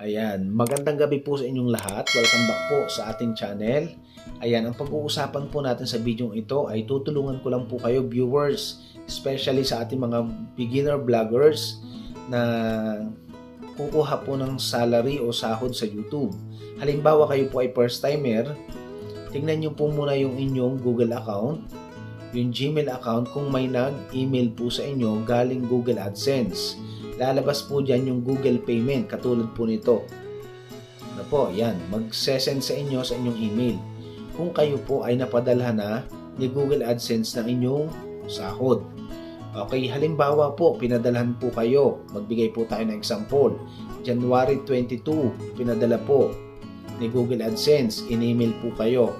Ayan, magandang gabi po sa inyong lahat. Welcome back po sa ating channel. Ayan, ang pag-uusapan po natin sa video ito ay tutulungan ko lang po kayo viewers, especially sa ating mga beginner vloggers na kukuha po ng salary o sahod sa YouTube. Halimbawa kayo po ay first timer, tingnan nyo po muna yung inyong Google account, yung Gmail account kung may nag-email po sa inyo galing Google AdSense. Lalabas po dyan yung Google Payment, katulad po nito. Ano po, yan, mag-send sa inyo sa inyong email. Kung kayo po ay napadala na ni Google AdSense ng inyong sahod. Okay, halimbawa po, pinadalhan po kayo. Magbigay po tayo ng example. January 22, pinadala po ni Google AdSense, in-email po kayo.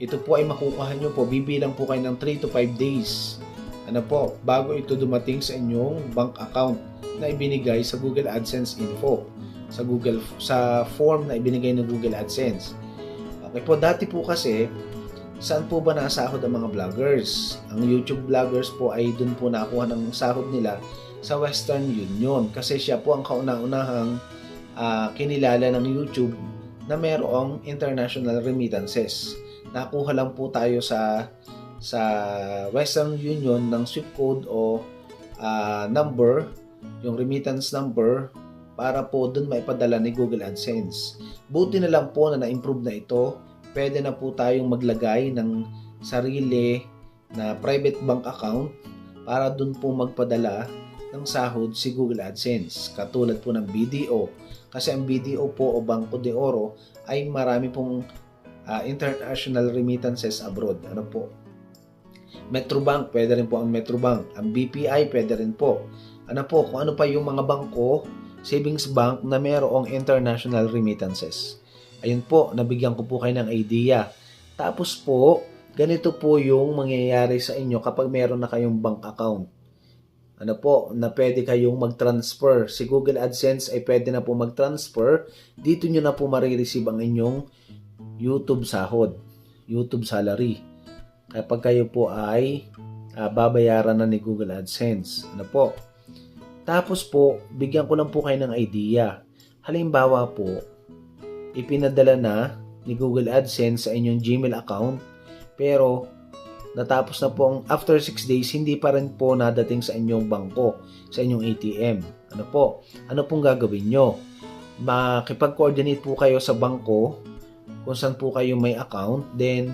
Ito po ay makukuha nyo po, bibilang po kayo ng 3 to 5 days. Ano po, bago ito dumating sa inyong bank account na ibinigay sa Google AdSense info, sa form na ibinigay ng Google AdSense. Okay po, dati po kasi saan po ba nasahod ang mga vloggers? Ang YouTube vloggers po ay dun po nakuha ng sahod nila sa Western Union kasi siya po ang kauna-unahang kinilala ng YouTube na mayroong international remittances. Nakuha lang po tayo sa Western Union ng SWIFT code o number, yung remittance number, para po dun maipadala ni Google AdSense. Buti na lang po na na-improve na ito. Pwede na po tayong maglagay ng sarili na private bank account para dun po magpadala ng sahod si Google AdSense. Katulad po ng BDO. Kasi ang BDO po o Banco de Oro ay marami pong international remittances abroad. Ano po? Metrobank, pwede rin po ang Metrobank. Ang BPI, pwede rin po. Ano po, kung ano pa yung mga bangko, savings bank na mayroong international remittances. Ayun po, nabigyan ko po kayo ng idea. Tapos po, ganito po yung mangyayari sa inyo kapag meron na kayong bank account. Ano po, na pwede kayong mag-transfer. Si Google AdSense ay pwede na po mag-transfer. Dito nyo na po marireceive ang inyong YouTube sahod, YouTube salary. Kapag kayo po ay babayaran na ni Google AdSense. Ano po? Tapos po, bigyan ko lang po kayo ng idea. Halimbawa po, ipinadala na ni Google AdSense sa inyong Gmail account, pero natapos na po after 6 days, hindi pa rin po nadating sa inyong bangko, sa inyong ATM. Ano po? Ano pong gagawin nyo? Makipag-coordinate po kayo sa bangko kung saan po kayo may account, then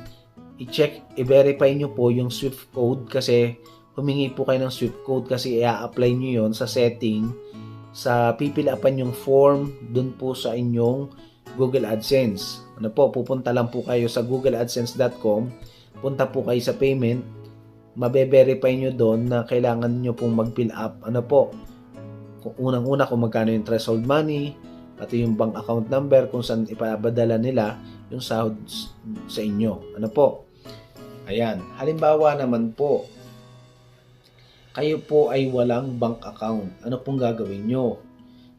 i-verify nyo po yung SWIFT code kasi humingi po kayo ng SWIFT code kasi i-apply nyo yon sa setting, sa pipilapan yung form dun po sa inyong Google AdSense. Ano po, pupunta lang po kayo sa googleadsense.com, punta po kayo sa payment, mabe-verify nyo doon na kailangan nyo pong mag-fill up. Ano po, unang-una kung magkano yung threshold money, pati yung bank account number kung saan ipapadala nila yung sahod sa inyo. Ano po? Ayan. Halimbawa naman po, kayo po ay walang bank account. Ano pong gagawin nyo?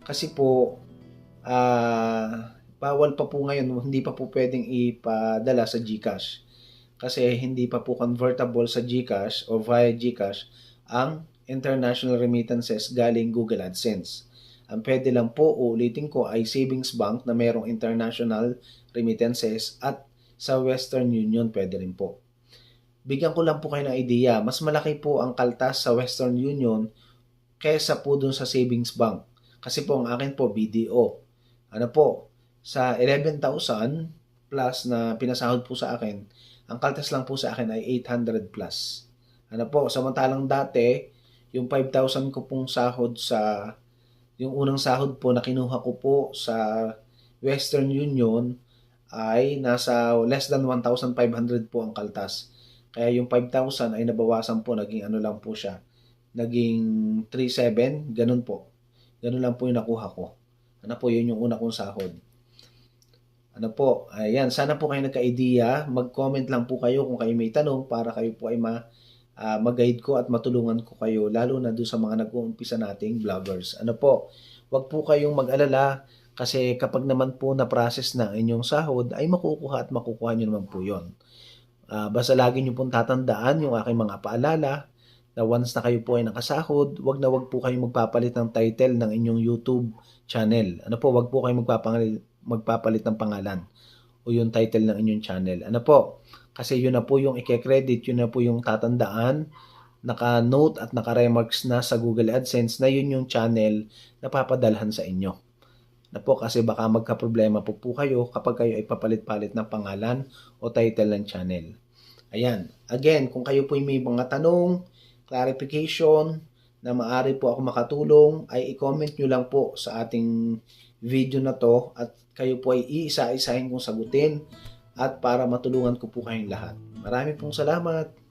Kasi po, bawal pa po ngayon, hindi pa po pwedeng ipadala sa GCash. Kasi hindi pa po convertible sa GCash o via GCash ang international remittances galing Google AdSense. Ang pwede lang po, ulitin ko, ay savings bank na mayroong international remittances at sa Western Union pwede rin po. Bigyan ko lang po kayo ng idea, mas malaki po ang kaltas sa Western Union kaysa po dun sa savings bank. Kasi po ang akin po, BDO. Ano po, sa 11,000 plus na pinasahod po sa akin, ang kaltas lang po sa akin ay 800 plus. Ano po, samantalang dati, yung 5,000 ko pong sahod yung unang sahod po na kinuha ko po sa Western Union ay nasa less than 1,500 po ang kaltas. Kaya yung 5,000 ay nabawasan po, naging ano lang po siya, naging 3,700, ganun po. Ganun lang po yung nakuha ko. Ano po, yun yung una kong sahod. Ano po, ayan, sana po kayo nagka-idea, mag-comment lang po kayo kung kayo may tanong para kayo po ay mag-guide ko at matulungan ko kayo, lalo na doon sa mga nag-uumpisa nating vloggers. Ano po, wag po kayong mag-alala kasi kapag naman po na-process na inyong sahod, ay makukuha at makukuha nyo naman po yon. Basta lagi nyo pong tatandaan yung aking mga paalala na once na kayo po ay nakasahod, wag na wag po kayong magpapalit ng title ng inyong YouTube channel. Ano po, wag po kayong magpapalit ng pangalan o yung title ng inyong channel. Ano po, kasi yun na po yung i-credit, yun na po yung tatandaan, naka-note at naka-remarks na sa Google AdSense na yun yung channel na papadalhan sa inyo. Na po, kasi baka magka-problema po kayo kapag kayo ay papalit-palit ng pangalan o title ng channel. Ayan. Again, kung kayo po may mga tanong, clarification, na maaari po ako makatulong, ay i-comment nyo lang po sa ating video na to at kayo po ay iisa-isahin kong sagutin at para matulungan ko po kayong lahat. Maraming pong salamat.